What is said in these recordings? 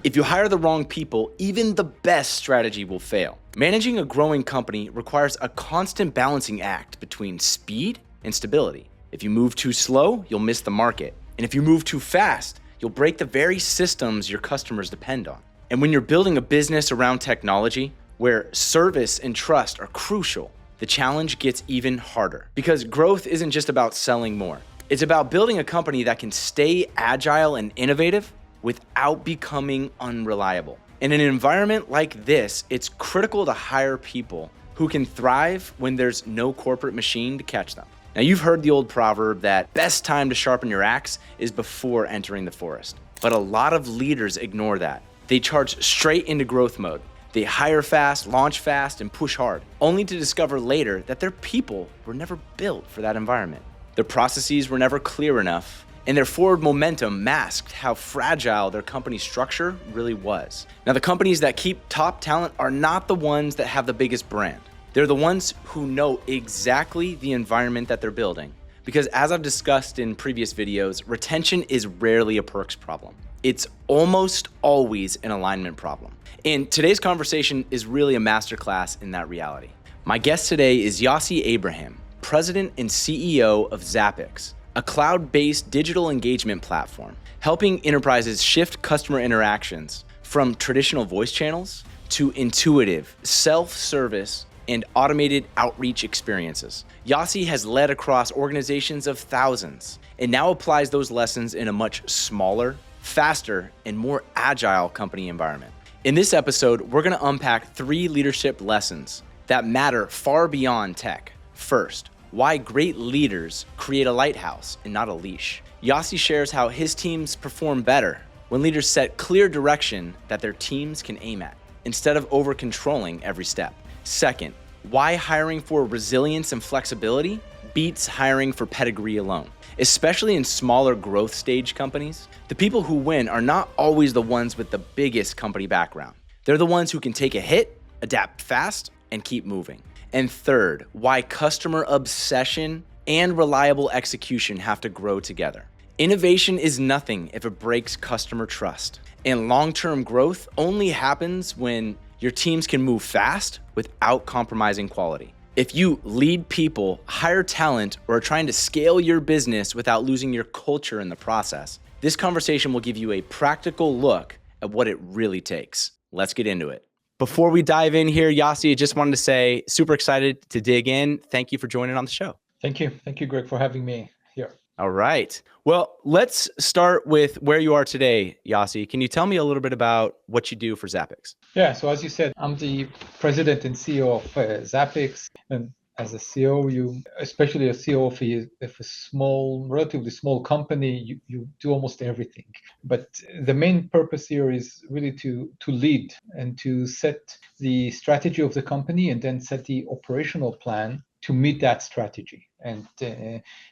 If you hire the wrong people, even the best strategy will fail. Managing a growing company requires a constant balancing act between speed and stability. If you move too slow, you'll miss the market. And if you move too fast, you'll break the very systems your customers depend on. And when you're building a business around technology, where service and trust are crucial, the challenge gets even harder. Because growth isn't just about selling more. It's about building a company that can stay agile and innovative without becoming unreliable. In an environment like this, it's critical to hire people who can thrive when there's no corporate machine to catch them. Now, you've heard the old proverb that best time to sharpen your axe is before entering the forest. But a lot of leaders ignore that. They charge straight into growth mode. They hire fast, launch fast, and push hard, only to discover later that their people were never built for that environment. Their processes were never clear enough, and their forward momentum masked how fragile their company structure really was. Now, the companies that keep top talent are not the ones that have the biggest brand. They're the ones who know exactly the environment that they're building. Because as I've discussed in previous videos, retention is rarely a perks problem. It's almost always an alignment problem. And today's conversation is really a masterclass in that reality. My guest today is Yossi Abraham, President and CEO of Zappix, a cloud-based digital engagement platform, helping enterprises shift customer interactions from traditional voice channels to intuitive, self-service, and automated outreach experiences. Yossi has led across organizations of thousands and now applies those lessons in a much smaller, faster, and more agile company environment. In this episode, we're going to unpack 3 leadership lessons that matter far beyond tech. First, why great leaders create a lighthouse and not a leash. Yossi shares how his teams perform better when leaders set clear direction that their teams can aim at, instead of over-controlling every step. Second, why hiring for resilience and flexibility beats hiring for pedigree alone. Especially in smaller growth stage companies, the people who win are not always the ones with the biggest company background. They're the ones who can take a hit, adapt fast, and keep moving. And third, why customer obsession and reliable execution have to grow together. Innovation is nothing if it breaks customer trust. And long-term growth only happens when your teams can move fast without compromising quality. If you lead people, hire talent, or are trying to scale your business without losing your culture in the process, this conversation will give you a practical look at what it really takes. Let's get into it. Before we dive in here, Yossi, I just wanted to say, super excited to dig in. Thank you for joining on the show. Thank you. Thank you, Greg, for having me here. All right. Well, let's start with where you are today, Yossi. Can you tell me a little bit about what you do for Zappix? Yeah, so as you said, I'm the president and CEO of Zappix. And as a CEO, especially a CEO of a small, relatively small company, you do almost everything. But the main purpose here is really to lead and to set the strategy of the company and then set the operational plan to meet that strategy. And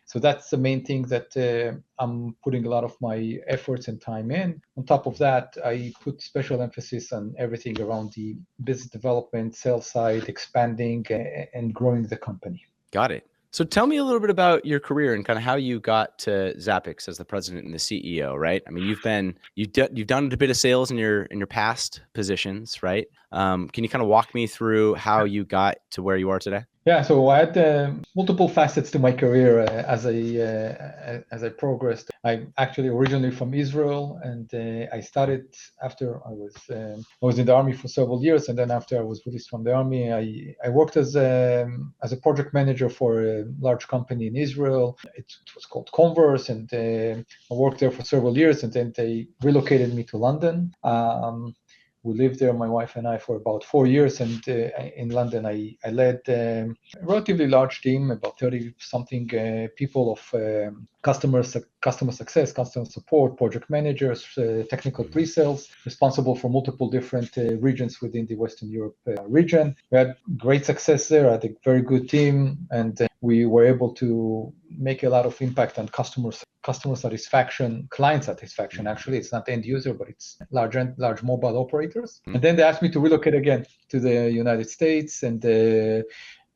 so that's the main thing that I'm putting a lot of my efforts and time in. On top of that, I put special emphasis on everything around the business development, sales side, expanding and growing the company. Got it. So tell me a little bit about your career and kind of how you got to Zappix as the president and the CEO, right? I mean, you've done a bit of sales in your past positions, right? Can you kind of walk me through how you got to where you are today? Yeah, so I had multiple facets to my career as I progressed. I'm actually originally from Israel, and I started after I was in the army for several years, and then after I was released from the army, I worked as a project manager for a large company in Israel. It was called Converse, and I worked there for several years, and then they relocated me to London. We lived there, my wife and I, for about 4 years. And in London, I led a relatively large team, about 30-something people of customer success, customer support, project managers, technical pre-sales, responsible for multiple different regions within the Western Europe region. We had great success there. I had a very good team, and we were able to make a lot of impact on customer satisfaction, client satisfaction. Actually, it's not end user, but it's large mobile operators. And then they asked me to relocate again to the United States, and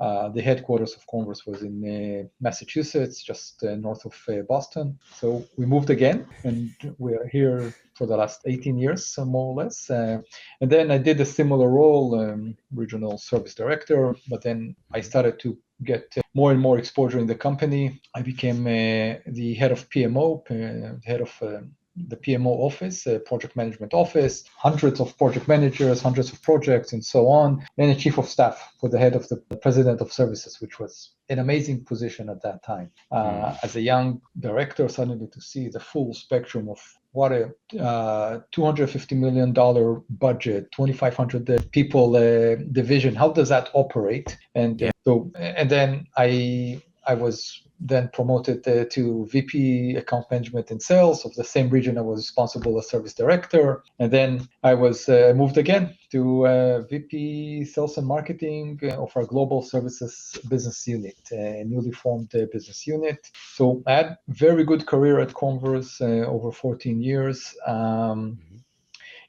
The headquarters of Converse was in Massachusetts, just north of Boston. So we moved again, and we're here for the last 18 years, more or less. And then I did a similar role, regional service director, but then I started to get more and more exposure in the company. I became the head of PMO, head of the PMO office, project management office, hundreds of project managers, hundreds of projects, and so on. Then a chief of staff for the head of the president of services, which was an amazing position at that time. As a young director, suddenly to see the full spectrum of what a $250 million budget, 2,500 people division, how does that operate? And and then I was then promoted to VP account management and sales of the same region. I was responsible as service director. And then I was moved again to VP sales and marketing of our global services business unit, a newly formed business unit. So I had very good career at Converse, over 14 years.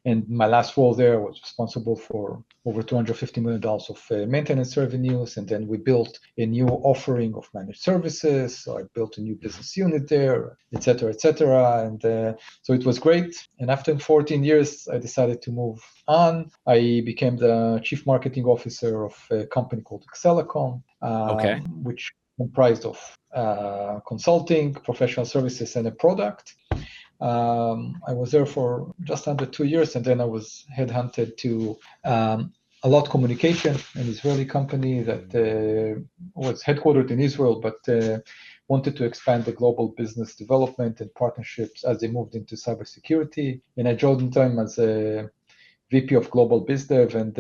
And my last role there was responsible for over $250 million of maintenance revenues. And then we built a new offering of managed services. So I built a new business unit there, et cetera, et cetera. And so it was great. And after 14 years, I decided to move on. I became the chief marketing officer of a company called Excelicom, which comprised of consulting, professional services, and a product. I was there for just under 2 years, and then I was headhunted to Allot Communication, an Israeli company that was headquartered in Israel, but wanted to expand the global business development and partnerships as they moved into cybersecurity. And I joined them as a VP of Global Biz Dev and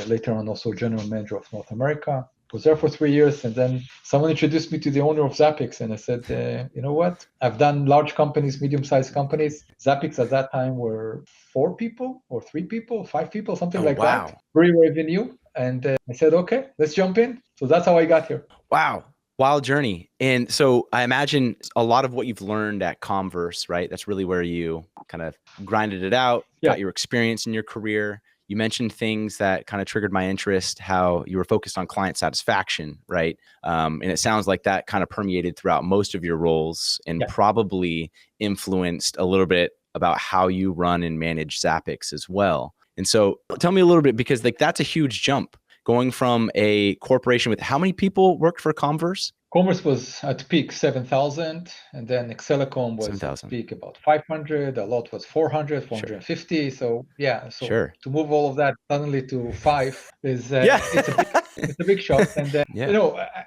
later on also General Manager of North America. Was there for 3 years, and then someone introduced me to the owner of Zappix, and I said, you know what? I've done large companies, medium-sized companies. Zappix at that time were 4 people or 3 people, 5 people, something like that. Pre-revenue. And I said, okay, let's jump in. So that's how I got here. Wow. Wild journey. And so I imagine a lot of what you've learned at Converse, right? That's really where you kind of grinded it out, got your experience in your career. You mentioned things that kind of triggered my interest, how you were focused on client satisfaction, right? And it sounds like that kind of permeated throughout most of your roles and probably influenced a little bit about how you run and manage Zappix as well. And so tell me a little bit, because like that's a huge jump going from a corporation with how many people worked for Converse? Converse was at peak 7,000, and then Excelicom was 7,000. At peak about 500. Allot was 400, 450. So to move all of that suddenly to 5 is it's a big shock. And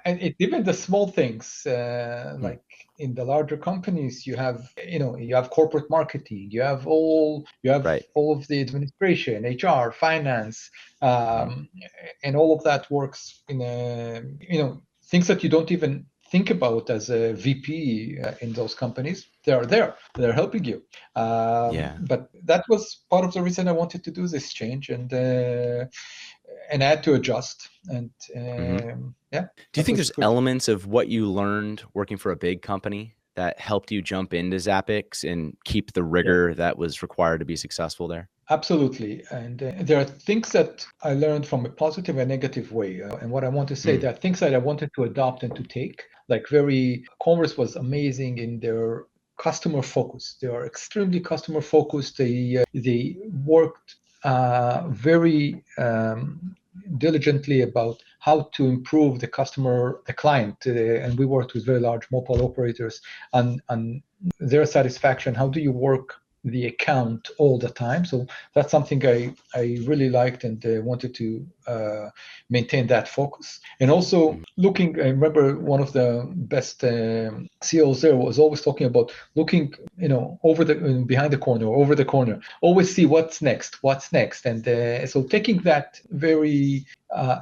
and even the small things like in the larger companies, you have corporate marketing, you have all of the administration, HR, finance, and all of that works in a things that you don't even think about as a VP in those companies. They are there. They're helping you. But that was part of the reason I wanted to do this change, and I had to adjust. And Do you think there's elements of what you learned working for a big company that helped you jump into Zappix and keep the rigor that was required to be successful there? Absolutely. And there are things that I learned from a positive and negative way. And what I want to say, there are things that I wanted to adopt and to take. Like Converse was amazing in their customer focus. They are extremely customer focused. They worked very diligently about how to improve the client. And we worked with very large mobile operators on their satisfaction. How do you work the account all the time? So that's something I really liked and wanted to maintain that focus. And also I remember one of the best CEOs there was always talking about looking, behind the corner, over the corner, always see what's next. And so taking that very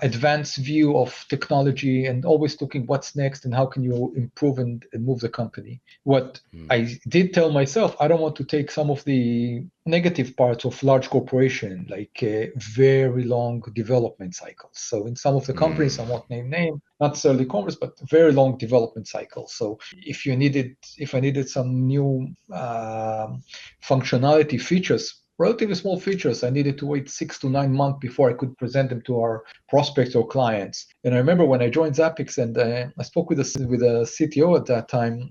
advanced view of technology and always looking what's next and how can you improve and move the company. What I did tell myself, I don't want to take some of the negative parts of large corporation, like very long development cycles. So in some of the companies, I won't name, not necessarily Converse, but very long development cycles. So if I needed some new functionality features relatively small features. I needed to wait 6 to 9 months before I could present them to our prospects or clients. And I remember when I joined Zappix, and I spoke with a CTO at that time,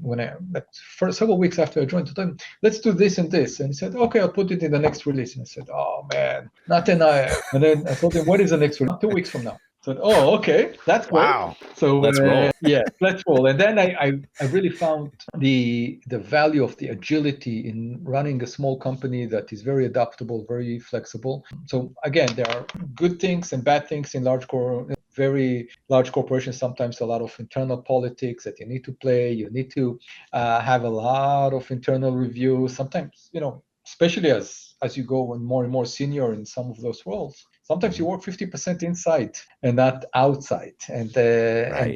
for several weeks after I joined, to them, let's do this and this. And he said, okay, I'll put it in the next release. And I said, oh man, nothing. And then I told him, what is the next release? 2 weeks from now. I said, oh, okay, that's great. Wow. So let's roll. Yeah, let's roll. And then I really found the value of the agility in running a small company that is very adaptable, very flexible. So again, there are good things and bad things in very large corporations. Sometimes a lot of internal politics that you need to play. You need to have a lot of internal reviews. Sometimes, especially as you go more and more senior in some of those roles, sometimes you work 50% inside and not outside. And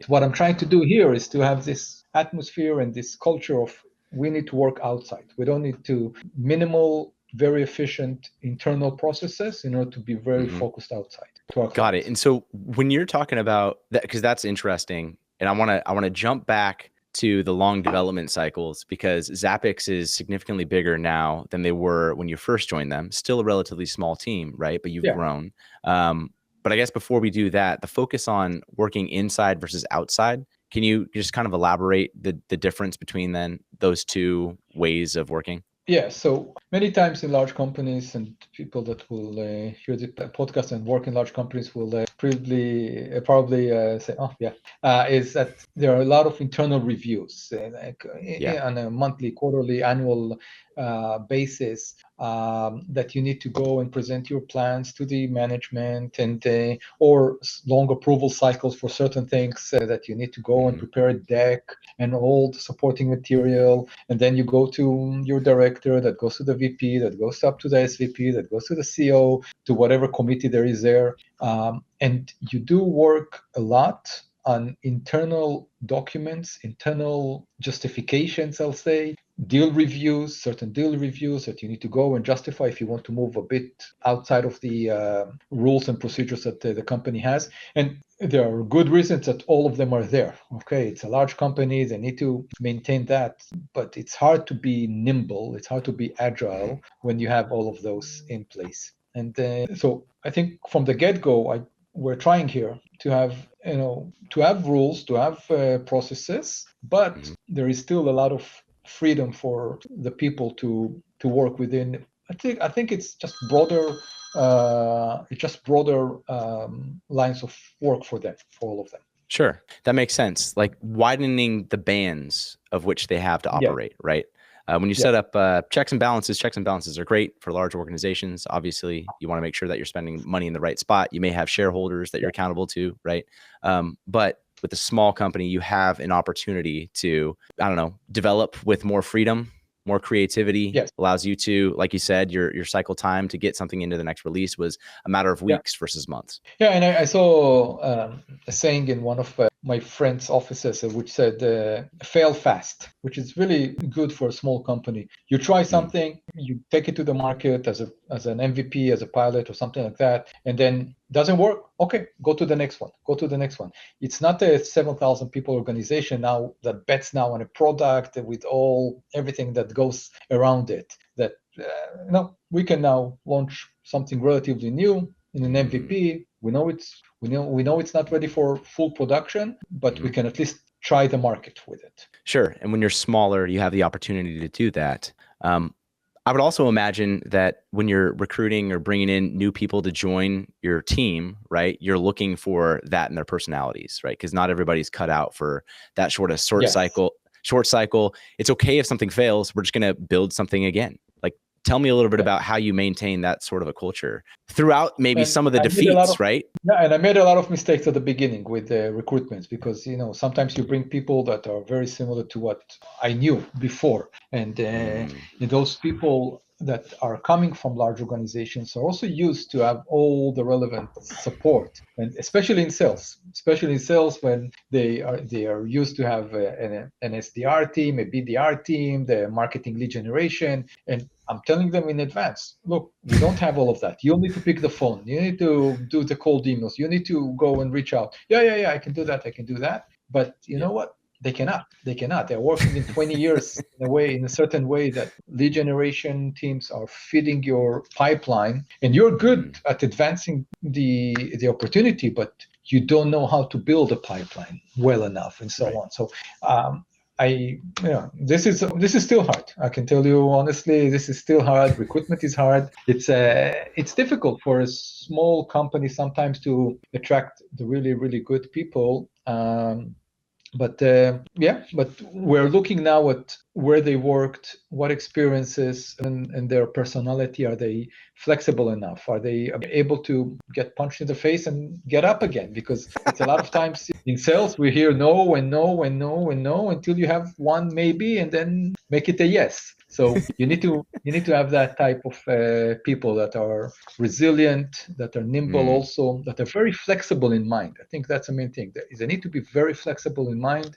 what I'm trying to do here is to have this atmosphere and this culture of we need to work outside. We don't need to minimal, very efficient internal processes in order to be very focused outside to our clients. Got it. And so when you're talking about that, because that's interesting, and I want to jump back to the long development cycles, because Zappix is significantly bigger now than they were when you first joined them. Still a relatively small team, right? But you've grown. But I guess before we do that, the focus on working inside versus outside, can you just kind of elaborate the difference between those two ways of working? Yeah, so many times in large companies, and people that will hear the podcast and work in large companies will probably say, oh, yeah, is that there are a lot of internal reviews on a monthly, quarterly, annual basis that you need to go and present your plans to the management, and or long approval cycles for certain things that you need to go and prepare a deck and all the supporting material, and then you go to your director, that goes to the VP, that goes up to the SVP, that goes to the CO, to whatever committee there is there, and you do work a lot on internal documents, internal justifications, I'll say, certain deal reviews that you need to go and justify if you want to move a bit outside of the rules and procedures that the company has. And there are good reasons that all of them are there. Okay, it's a large company, they need to maintain that, but it's hard to be nimble, it's hard to be agile when you have all of those in place. And so I think from the get-go, we're trying here to have rules, to have processes, but there is still a lot of freedom for the people to work within. I think it's just broader lines of work for all of them. Sure, that makes sense. Like widening the bands of which they have to operate, right? When you set up checks and balances are great for large organizations. Obviously, you want to make sure that you're spending money in the right spot. You may have shareholders that you're accountable to, right? But with a small company, you have an opportunity to, develop with more freedom, more creativity. Allows you to, like you said, your cycle time to get something into the next release was a matter of weeks versus months. Yeah, and I saw a saying in one of my friend's offices which said, fail fast, which is really good for a small company. You try something, you take it to the market as an MVP, as a pilot or something like that, and then doesn't work. Okay, go to the next one. It's not a 7,000 people organization now that bets now on a product with everything that goes around it. That we can now launch something relatively new in an MVP. We know it's not ready for full production, but we can at least try the market with it. Sure. And when you're smaller, you have the opportunity to do that. I would also imagine that when you're recruiting or bringing in new people to join your team, right, you're looking for that in their personalities, right? Because not everybody's cut out for that short cycle. It's okay if something fails. We're just going to build something again. Like, tell me a little bit about how you maintain that sort of a culture throughout maybe some of the defeats, right? Yeah, and I made a lot of mistakes at the beginning with recruitments because, sometimes you bring people that are very similar to what I knew before. And those people that are coming from large organizations are also used to have all the relevant support, and especially in sales when they are used to have an SDR team, a BDR team, the marketing lead generation. And I'm telling them in advance, look, we don't have all of that. You need to pick the phone. You need to do the cold emails. You need to go and reach out. Yeah, I can do that. But you know what? They cannot. They cannot. They're working in 20 years in a certain way that lead generation teams are feeding your pipeline, and you're good at advancing the opportunity, but you don't know how to build a pipeline well enough, and so on. So this is still hard. I can tell you honestly, this is still hard. Recruitment is hard. It's difficult for a small company sometimes to attract the really, really good people. But we're looking now at where they worked, what experiences and their personality. Are they flexible enough? Are they able to get punched in the face and get up again? Because it's a lot of times in sales, we hear no and no and no and no until you have one maybe, and then make it a yes. So you need to have that type of people that are resilient, that are nimble, also that are very flexible in mind. I think that's the main thing. They need to be very flexible in mind.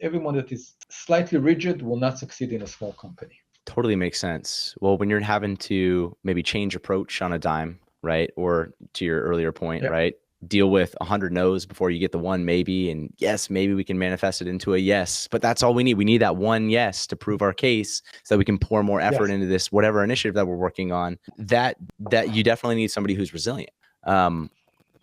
Everyone that is slightly rigid will not succeed in a small company. Totally makes sense. Well, when you're having to maybe change approach on a dime, right? Or to your earlier point, right? Deal with 100 no's before you get the one maybe, and yes, maybe we can manifest it into a yes, but that's all we need. We need that one yes to prove our case so that we can pour more effort into this, whatever initiative that we're working on. That you definitely need somebody who's resilient.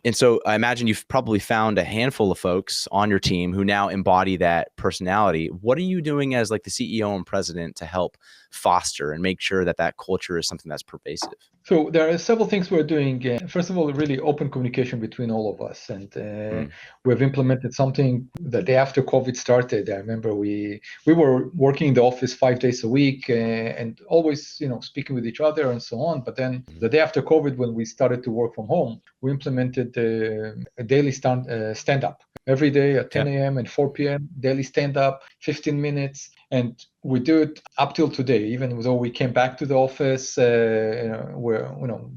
And so I imagine you've probably found a handful of folks on your team who now embody that personality. What are you doing as like the CEO and president to help foster and make sure that that culture is something that's pervasive? So there are several things we're doing. First of all, really open communication between all of us. And we've implemented something the day after COVID started. I remember we were working in the office 5 days a week and always, speaking with each other and so on. But then the day after COVID, when we started to work from home, we implemented a daily stand-up. Every day at 10 a.m. and 4 p.m., daily stand-up, 15 minutes. And we do it up till today, even though we came back to the office. We're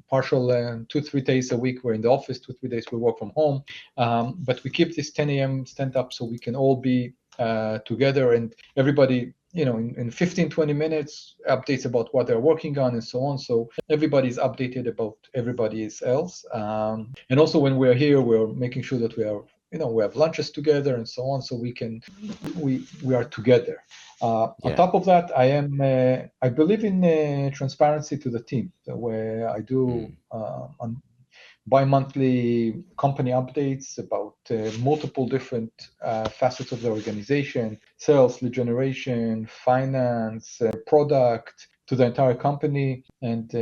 partial 2-3 days a week we're in the office, 2-3 days we work from home. But we keep this 10 a.m. stand-up so we can all be together, and everybody in 15-20 minutes updates about what they're working on and so on, so everybody's updated about everybody else. And also when we're here, we're making sure that we have lunches together and so on, so we are together. On top of that, I believe in transparency to the team, where I do on bi-monthly company updates about multiple different facets of the organization: sales, lead generation, finance, product, to the entire company, and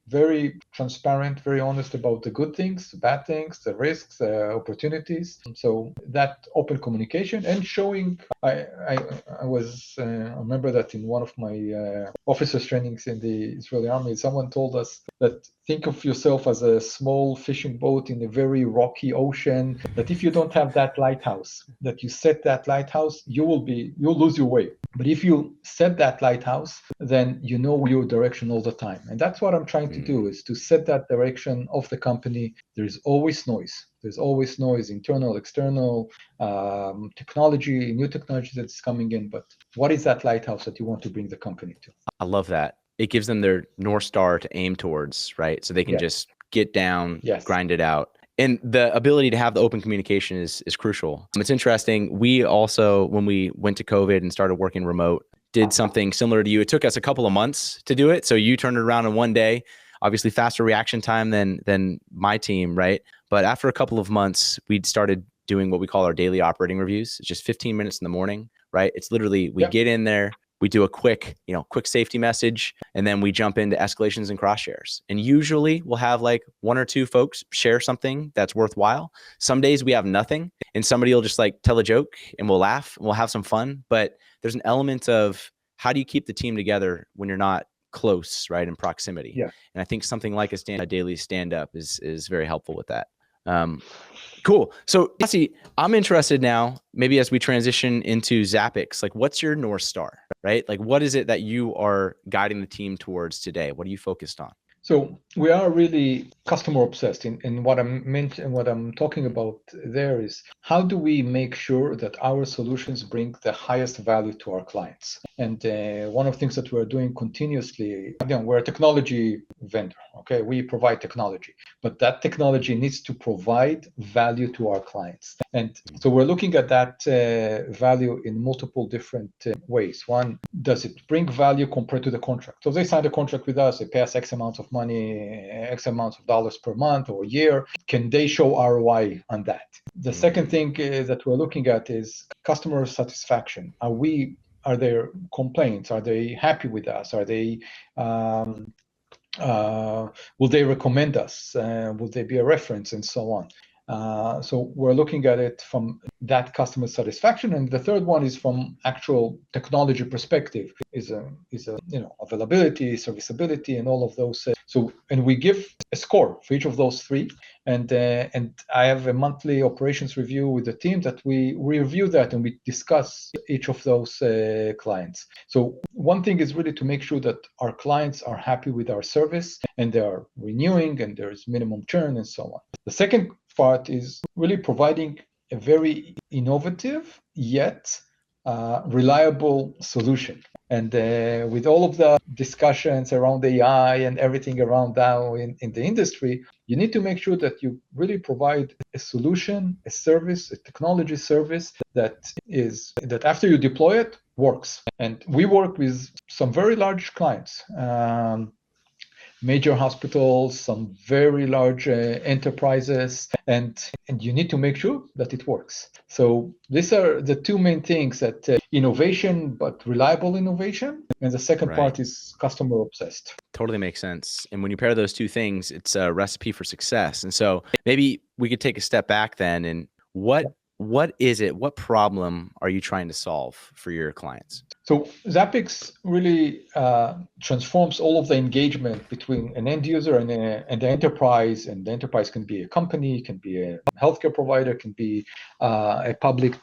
very transparent, very honest about the good things, the bad things, the risks, the opportunities. So that open communication and showing. I remember that in one of my officers trainings in the Israeli army, someone told us that think of yourself as a small fishing boat in a very rocky ocean, that if you don't have that lighthouse, that you set that lighthouse, you'll lose your way. But if you set that lighthouse, then you know your direction all the time. And that's what I'm trying to do, is to set that direction of the company. There's always noise. There's always noise, internal, external, technology, new technology that's coming in. But what is that lighthouse that you want to bring the company to? I love that. It gives them their North Star to aim towards, right? So they can just get down, grind it out. And the ability to have the open communication is crucial. It's interesting. We also, when we went to COVID and started working remote, did something similar to you. It took us a couple of months to do it. So you turned it around in one day, obviously faster reaction time than my team, right? But after a couple of months, we'd started doing what we call our daily operating reviews. It's just 15 minutes in the morning, right? It's literally, we get in there, we do a quick safety message, and then we jump into escalations and cross shares. And usually we'll have like one or two folks share something that's worthwhile. Some days we have nothing, and somebody will just like tell a joke and we'll laugh and we'll have some fun. But there's an element of how do you keep the team together when you're not close, right, in proximity? Yeah. And I think something like a daily stand-up is very helpful with that. Cool. So Yossi, I'm interested now, maybe as we transition into Zappix, like what's your North Star, right? Like what is it that you are guiding the team towards today? What are you focused on? So we are really customer obsessed. And what I'm talking about there is, how do we make sure that our solutions bring the highest value to our clients? And one of the things that we're doing continuously, again, we're a technology vendor. Okay, we provide technology, but that technology needs to provide value to our clients. And so we're looking at that value in multiple different ways. One, does it bring value compared to the contract? So they signed a contract with us, they pay us X amount of money, X amount of dollars per month or year. Can they show ROI on that? The second thing that we're looking at is customer satisfaction. Are there complaints? Are they happy with us? Are they will they recommend us? Will they be a reference, and so on? So we're looking at it from that customer satisfaction, and the third one is from actual technology perspective. Is availability, serviceability, and all of those. And we give a score for each of those three, and I have a monthly operations review with the team that we review that and we discuss each of those clients. So one thing is really to make sure that our clients are happy with our service and they are renewing and there's minimum churn and so on. The second part is really providing a very innovative yet reliable solution. And with all of the discussions around AI and everything around now in the industry, you need to make sure that you really provide a solution, a service, a technology service that after you deploy it, works. And we work with some very large clients. Major hospitals, some very large enterprises, and you need to make sure that it works. So these are the two main things: that innovation, but reliable innovation, and the second part is customer obsessed. Totally makes sense. And when you pair those two things, it's a recipe for success. And so maybe we could take a step back then, and what is it? What problem are you trying to solve for your clients? So Zappix really transforms all of the engagement between an end user and the enterprise. And the enterprise can be a company, can be a healthcare provider, can be a public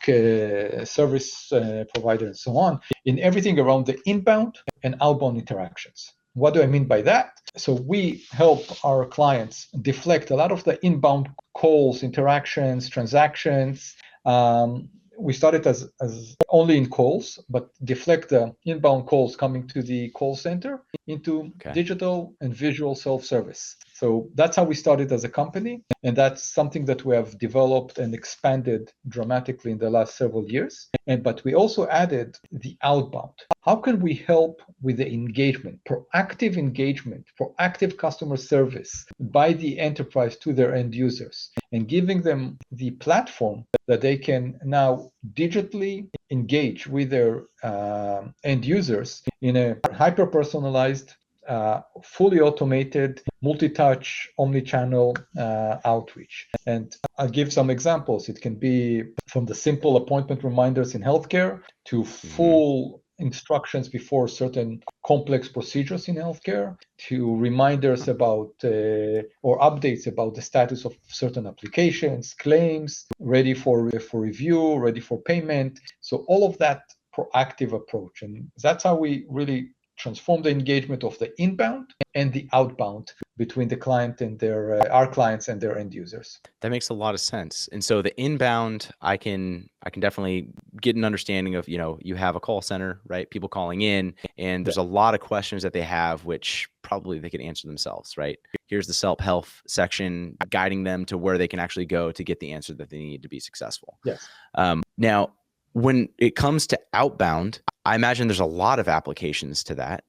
service provider, and so on, in everything around the inbound and outbound interactions. What do I mean by that? So we help our clients deflect a lot of the inbound calls, interactions, transactions. We started as only in calls, but deflect the inbound calls coming to the call center into digital and visual self-service. So that's how we started as a company. And that's something that we have developed and expanded dramatically in the last several years. But we also added the outbound. How can we help with the engagement, proactive customer service by the enterprise to their end users, and giving them the platform that they can now digitally engage with their end users in a hyper-personalized, fully automated, multi-touch, omni-channel outreach. And I'll give some examples. It can be from the simple appointment reminders in healthcare to full instructions before certain complex procedures in healthcare, to reminders about or updates about the status of certain applications, claims, ready for review, ready for payment. So all of that proactive approach. And that's how we really transform the engagement of the inbound and the outbound between the client and our clients and their end users. That makes a lot of sense. And so the inbound, I can definitely get an understanding of, you have a call center, right? People calling in, and there's a lot of questions that they have, which probably they could answer themselves, right? Here's the self-help section, guiding them to where they can actually go to get the answer that they need to be successful. Yes. Now, when it comes to outbound, I imagine there's a lot of applications to that.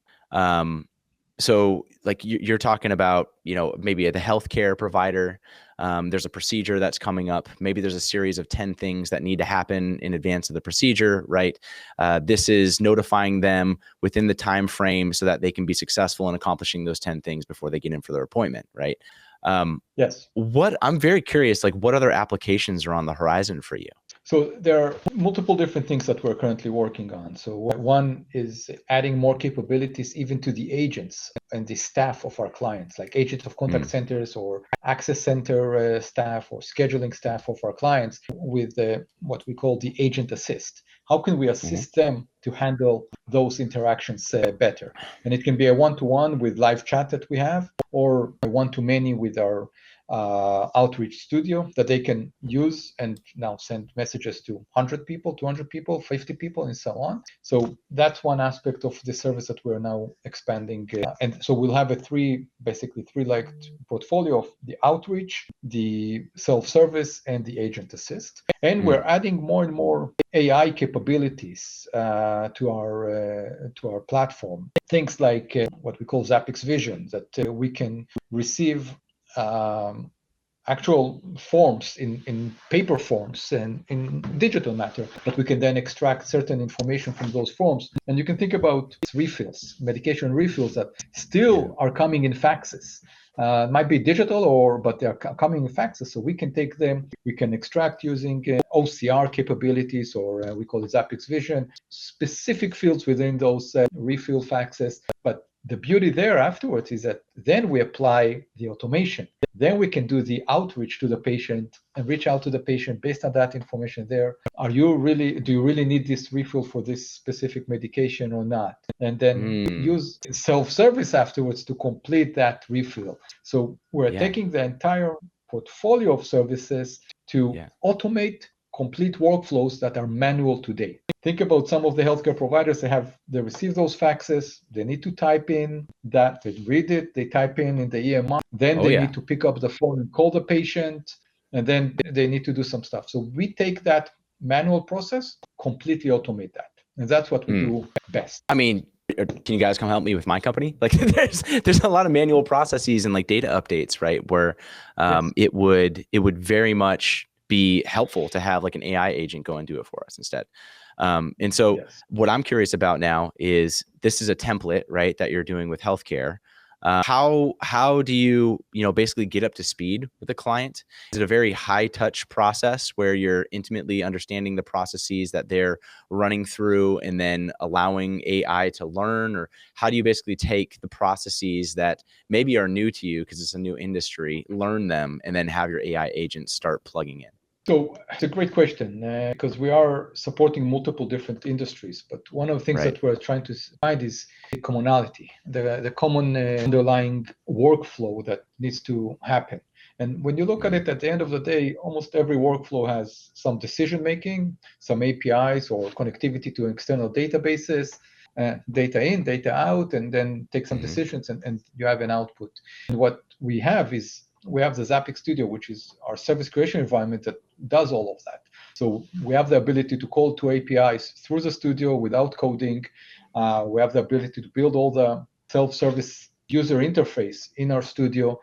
So like you're talking about, maybe the healthcare provider, there's a procedure that's coming up. Maybe there's a series of 10 things that need to happen in advance of the procedure, right? This is notifying them within the time frame so that they can be successful in accomplishing those 10 things before they get in for their appointment, right? Yes. I'm very curious, like what other applications are on the horizon for you? So there are multiple different things that we're currently working on. So one is adding more capabilities even to the agents and the staff of our clients, like agents of contact centers or access center staff or scheduling staff of our clients, with what we call the agent assist. How can we assist them to handle those interactions better. And it can be a one-to-one with live chat that we have, or a one-to-many with our outreach studio that they can use and now send messages to 100 people, 200 people, 50 people, and so on. So that's one aspect of the service that we're now expanding. And so we'll have basically three-legged portfolio of the outreach, the self-service, and the agent assist. And we're adding more and more AI capabilities to our platform. Things like what we call Zappix Vision, that we can receive actual forms in paper forms and in digital matter, but we can then extract certain information from those forms. And you can think about refills, medication refills that still are coming in faxes. Might be digital but they're coming in faxes. So we can take them, we can extract using OCR capabilities, or we call it Zappix Vision, specific fields within those refill faxes. But the beauty there afterwards is that then we apply the automation. Then we can do the outreach to the patient and reach out to the patient based on that information there. Do you really need this refill for this specific medication or not? And then use self-service afterwards to complete that refill. So we're taking the entire portfolio of services to automate complete workflows that are manual today. Think about some of the healthcare providers. They receive those faxes. They need to type in that, they read it, they type in the EMR. Then they need to pick up the phone and call the patient, and then they need to do some stuff. So we take that manual process, completely automate that, and that's what we do best. I mean, can you guys come help me with my company? Like, there's a lot of manual processes and like data updates, right? Where it would very much be helpful to have like an AI agent go and do it for us instead. And so what I'm curious about now is, this is a template, right, that you're doing with healthcare. How do you basically get up to speed with the client? Is it a very high touch process where you're intimately understanding the processes that they're running through and then allowing AI to learn? Or how do you basically take the processes that maybe are new to you because it's a new industry, learn them, and then have your AI agents start plugging in? So it's a great question, because we are supporting multiple different industries. But one of the things that we're trying to find is the commonality, the common underlying workflow that needs to happen. And when you look at it, at the end of the day, almost every workflow has some decision making, some APIs or connectivity to external databases, data in, data out, and then take some decisions, and you have an output. And what we have is, we have the Zappix Studio, which is our service creation environment that does all of that. So we have the ability to call to APIs through the studio without coding. We have the ability to build all the self-service user interface in our studio.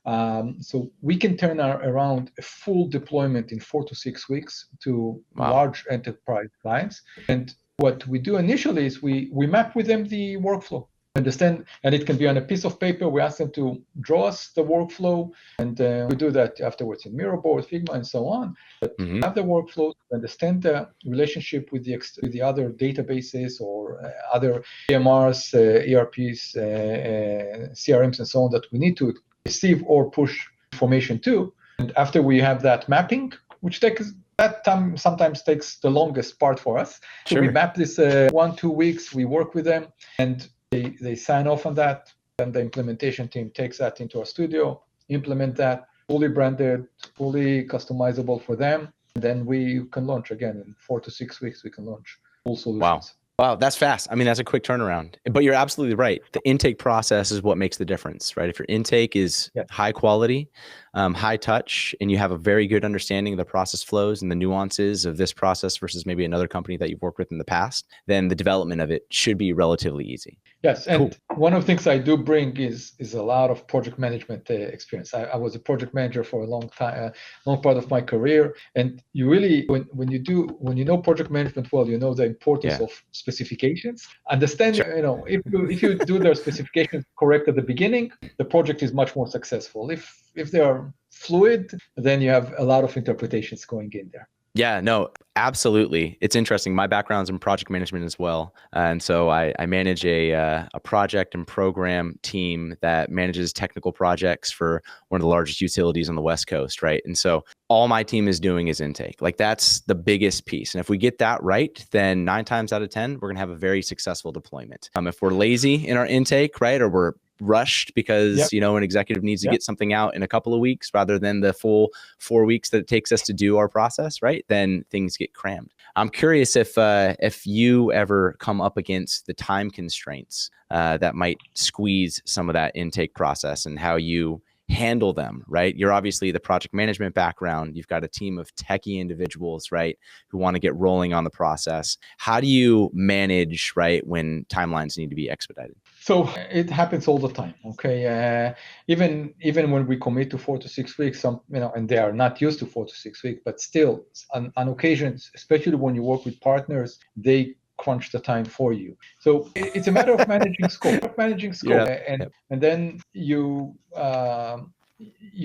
So we can turn around a full deployment in 4 to 6 weeks to large enterprise clients. And what we do initially is we map with them the workflow. Understand, and it can be on a piece of paper. We ask them to draw us the workflow, and we do that afterwards in Miraboard, Figma, and so on. But have the workflow, understand the relationship with the other databases or other EMRs, ERPs, CRMs, and so on that we need to receive or push information to. And after we have that mapping, which sometimes takes the longest part for us. So we map this 1-2 weeks. We work with them, and they sign off on that, and the implementation team takes that into our studio, implement that, fully branded, fully customizable for them, and then we can launch again in 4 to 6 weeks. We can launch full solutions. Wow, that's fast. I mean, that's a quick turnaround. But you're absolutely right. The intake process is what makes the difference, right? If your intake is high quality, high touch, and you have a very good understanding of the process flows and the nuances of this process versus maybe another company that you've worked with in the past, then the development of it should be relatively easy. Yes, and one of the things I do bring is a lot of project management experience. I was a project manager for a long time, long part of my career. And you really, when you know project management well, you know the importance of specifications. Understand, if you do their specifications correct at the beginning, the project is much more successful. If they are fluid, then you have a lot of interpretations going in there. Yeah, no, absolutely. It's interesting. My background's in project management as well. And so I manage a project and program team that manages technical projects for one of the largest utilities on the West Coast, right? And so all my team is doing is intake. Like that's the biggest piece. And if we get that right, then 9 times out of 10, we're going to have a very successful deployment. If we're lazy in our intake, right, or we're rushed because Yep. an executive needs to Yep. get something out in a couple of weeks rather than the full 4 weeks that it takes us to do our process, right? Then things get crammed. I'm curious if you ever come up against the time constraints that might squeeze some of that intake process and how you handle them, right? You're obviously the project management background. You've got a team of techie individuals, right, who want to get rolling on the process. How do you manage, right, when timelines need to be expedited? So it happens all the time. Okay, even when we commit to 4 to 6 weeks, and they are not used to 4 to 6 weeks, but still, on occasions, especially when you work with partners, they crunch the time for you. So it's a matter of managing scope, Yeah. and then you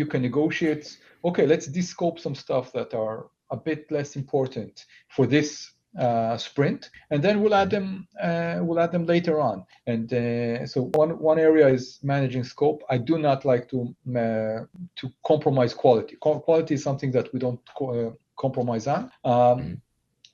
can negotiate. Okay, let's de-scope some stuff that are a bit less important for this sprint, and then we'll add them. We'll add them later on. And so one area is managing scope. I do not like to compromise quality. Quality is something that we don't compromise on.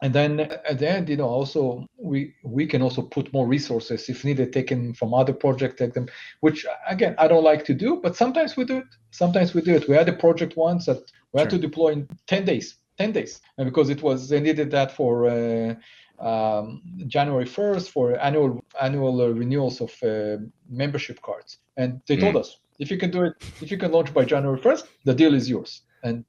And then at the end, also we can also put more resources if needed, taken from other projects, take them, which again I don't like to do, but sometimes we do it. We had a project once that we had to deploy in 10 days. 10 days, and because they needed that for January 1st for annual renewals of membership cards, and they told us if you can do it, if you can launch by January 1st, the deal is yours. And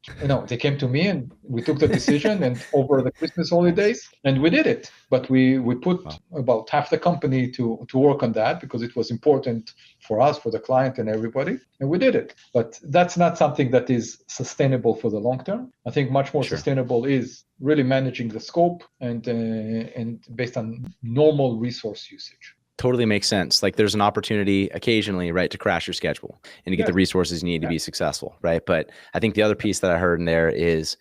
they came to me and we took the decision and over the Christmas holidays, and we did it. But we put about half the company to work on that because it was important for us, for the client and everybody, and we did it. But that's not something that is sustainable for the long term. I think much more sustainable is really managing the scope and based on normal resource usage. Totally makes sense. Like there's an opportunity occasionally, right, to crash your schedule and to get the resources you need to be successful, right? But I think the other piece that I heard in there is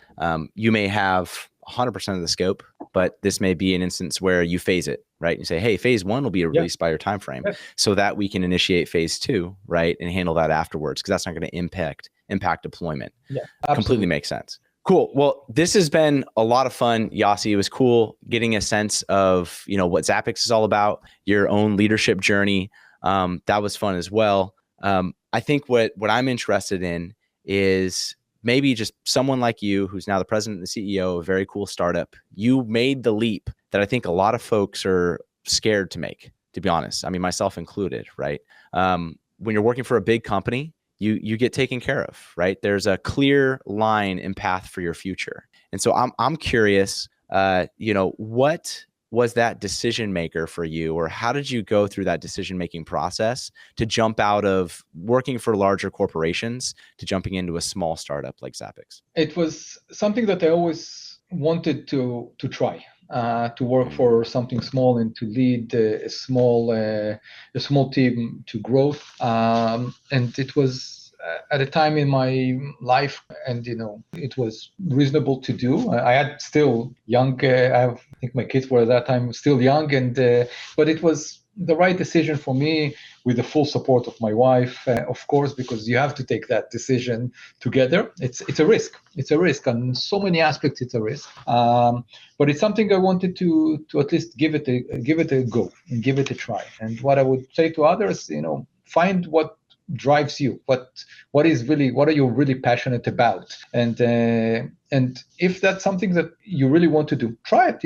you may have 100% of the scope, but this may be an instance where you phase it, right? You say, hey, phase 1 will be released by your time frame so that we can initiate phase 2, right, and handle that afterwards because that's not going to impact deployment. Yeah, completely makes sense. Cool. Well, this has been a lot of fun, Yossi. It was cool getting a sense of, what Zappix is all about, your own leadership journey. That was fun as well. I think what I'm interested in is maybe just someone like you, who's now the president and the CEO of a very cool startup. You made the leap that I think a lot of folks are scared to make, to be honest. I mean, myself included, right? When you're working for a big company, you get taken care of, right? There's a clear line and path for your future. And so I'm curious, what was that decision maker for you, or how did you go through that decision-making process to jump out of working for larger corporations to jumping into a small startup like Zappix? It was something that I always wanted to try. To work for something small and to lead a small team to growth, and it was at a time in my life, and it was reasonable to do. I had still young. I think my kids were at that time still young, and but it was the right decision for me, with the full support of my wife, of course, because you have to take that decision together. It's a risk. It's a risk on so many aspects. It's a risk, but it's something I wanted to at least give it a go and give it a try. And what I would say to others, find what drives you, what are you really passionate about, and if that's something that you really want to do, try it.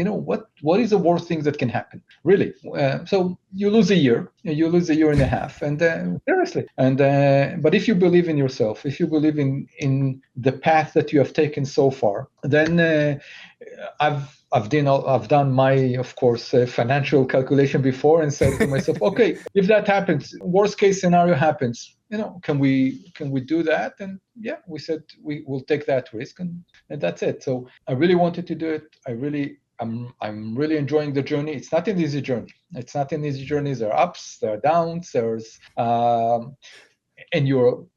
What is the worst thing that can happen, really? So you lose a year and a half, and seriously, and but if you believe in yourself, if you believe in the path that you have taken so far, then I've done my, of course, financial calculation before and said to myself, okay, if that happens, worst case scenario happens, can we do that? And yeah, we said we will take that risk, and that's it. So I really wanted to do it. I'm really enjoying the journey. It's not an easy journey. There are ups, there are downs. There's and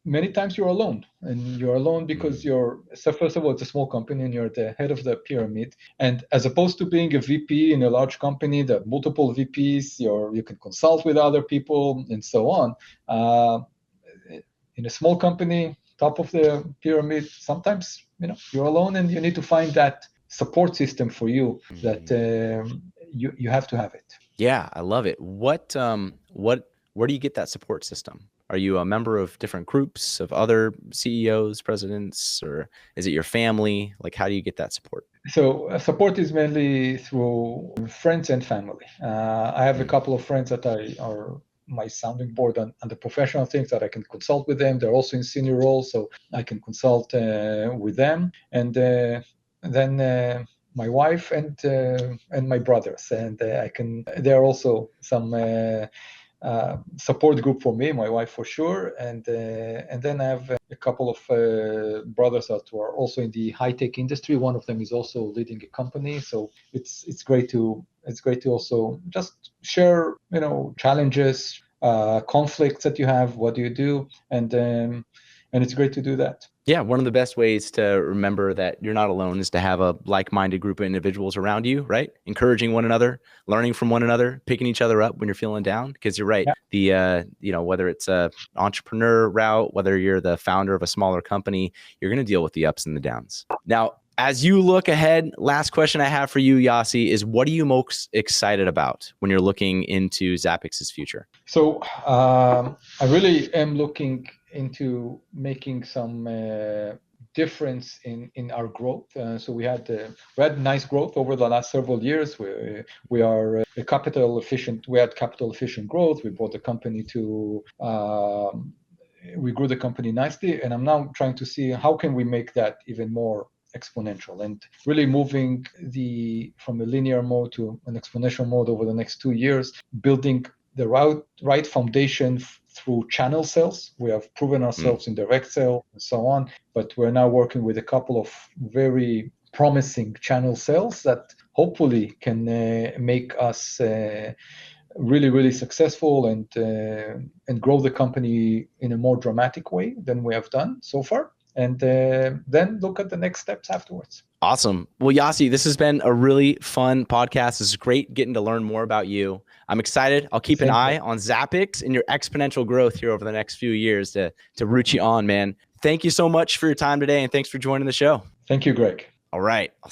many times you're alone, and you're alone because so first of all, it's a small company and you're at the head of the pyramid. And as opposed to being a VP in a large company, there are multiple VPs, you can consult with other people and so on. In a small company, top of the pyramid, sometimes you're alone, and you need to find that support system for you that you have to have it. Yeah, I love it. Where do you get that support system? Are you a member of different groups of other CEOs, presidents, or is it your family? Like, how do you get that support? So support is mainly through friends and family. I have a couple of friends that are my sounding board on the professional things that I can consult with them. They're also in senior roles, so I can consult with them. And then my wife and my brothers, and There are also some support group for me, my wife for sure, and then I have a couple of brothers that are also in the high tech industry. One of them is also leading a company, so it's great to also just share challenges, conflicts that you have. What do you do? And it's great to do that. Yeah, one of the best ways to remember that you're not alone is to have a like-minded group of individuals around you, right? Encouraging one another, learning from one another, picking each other up when you're feeling down. Because you're right, yeah. Whether it's a entrepreneur route, whether you're the founder of a smaller company, you're going to deal with the ups and the downs. Now, as you look ahead, last question I have for you, Yossi, is what are you most excited about when you're looking into Zappix's future? So I really am looking into making some difference in our growth. So we had nice growth over the last several years. We are capital efficient. We had capital efficient growth. We brought the company to. We grew the company nicely, and I'm now trying to see how can we make that even more exponential, and really moving from a linear mode to an exponential mode over the next 2 years, building the right foundation through channel sales. We have proven ourselves in direct sale and so on, but we're now working with a couple of very promising channel sales that hopefully can make us really, really successful and grow the company in a more dramatic way than we have done so far. And then look at the next steps afterwards. Awesome. Well, Yossi, this has been a really fun podcast. This is great getting to learn more about you. I'm excited. I'll keep an eye on Zappix and your exponential growth here over the next few years to root you on, man. Thank you so much for your time today, and thanks for joining the show. Thank you, Greg. All right. I'll